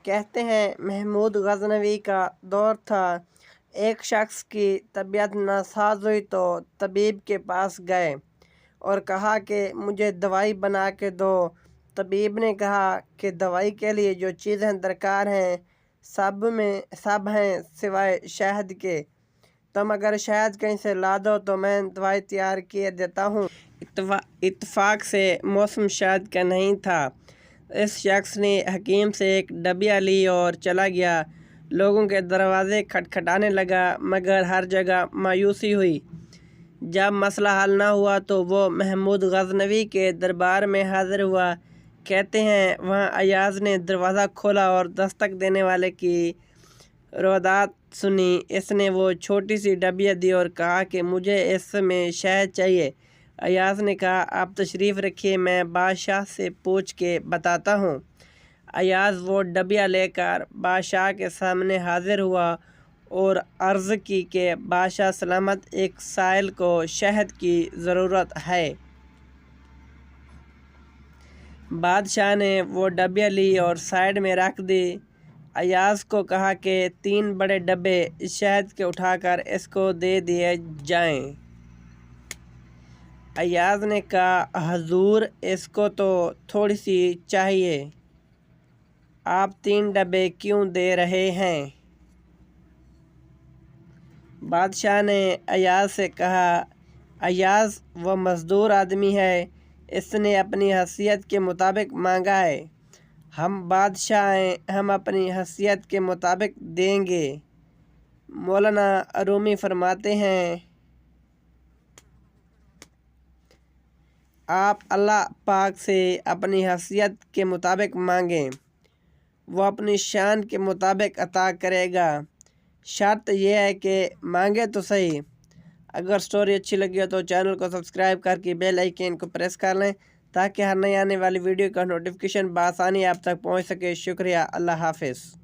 کہتے ہیں محمود غزنوی کا دور تھا، ایک شخص کی طبیعت ناساز ہوئی تو طبیب کے پاس گئے اور کہا کہ مجھے دوائی بنا کے دو۔ طبیب نے کہا کہ دوائی کے لیے جو چیزیں درکار ہیں سب ہیں سوائے شہد کے، تم اگر شہد کہیں سے لا دو تو میں دوائی تیار کیے دیتا ہوں۔ اتفاق سے موسم شہد کا نہیں تھا۔ اس شخص نے حکیم سے ایک ڈبیا لی اور چلا گیا۔ لوگوں کے دروازے کھٹکھٹانے لگا مگر ہر جگہ مایوسی ہوئی۔ جب مسئلہ حل نہ ہوا تو وہ محمود غزنوی کے دربار میں حاضر ہوا۔ کہتے ہیں وہاں ایاز نے دروازہ کھولا اور دستک دینے والے کی روادات سنی۔ اس نے وہ چھوٹی سی ڈبیا دی اور کہا کہ مجھے اس میں شہد چاہیے۔ ایاز نے کہا آپ تشریف رکھیے، میں بادشاہ سے پوچھ کے بتاتا ہوں۔ ایاز وہ ڈبیا لے کر بادشاہ کے سامنے حاضر ہوا اور عرض کی کہ بادشاہ سلامت، ایک سائل کو شہد کی ضرورت ہے۔ بادشاہ نے وہ ڈبیا لی اور سائیڈ میں رکھ دی۔ ایاز کو کہا کہ 3 بڑے ڈبے شہد کے اٹھا کر اس کو دے دیے جائیں۔ ایاز نے کہا حضور اس کو تو تھوڑی سی چاہیے، آپ 3 ڈبے کیوں دے رہے ہیں؟ بادشاہ نے ایاز سے کہا ایاز وہ مزدور آدمی ہے، اس نے اپنی حیثیت کے مطابق مانگا ہے، ہم بادشاہ ہیں، ہم اپنی حیثیت کے مطابق دیں گے۔ مولانا رومی فرماتے ہیں آپ اللہ پاک سے اپنی حیثیت کے مطابق مانگیں، وہ اپنی شان کے مطابق عطا کرے گا، شرط یہ ہے کہ مانگے تو صحیح۔ اگر سٹوری اچھی لگی ہو تو چینل کو سبسکرائب کر کے بیل آئیکن کو پریس کر لیں تاکہ ہر نئی آنے والی ویڈیو کا نوٹیفیکیشن بآسانی آپ تک پہنچ سکے۔ شکریہ، اللہ حافظ۔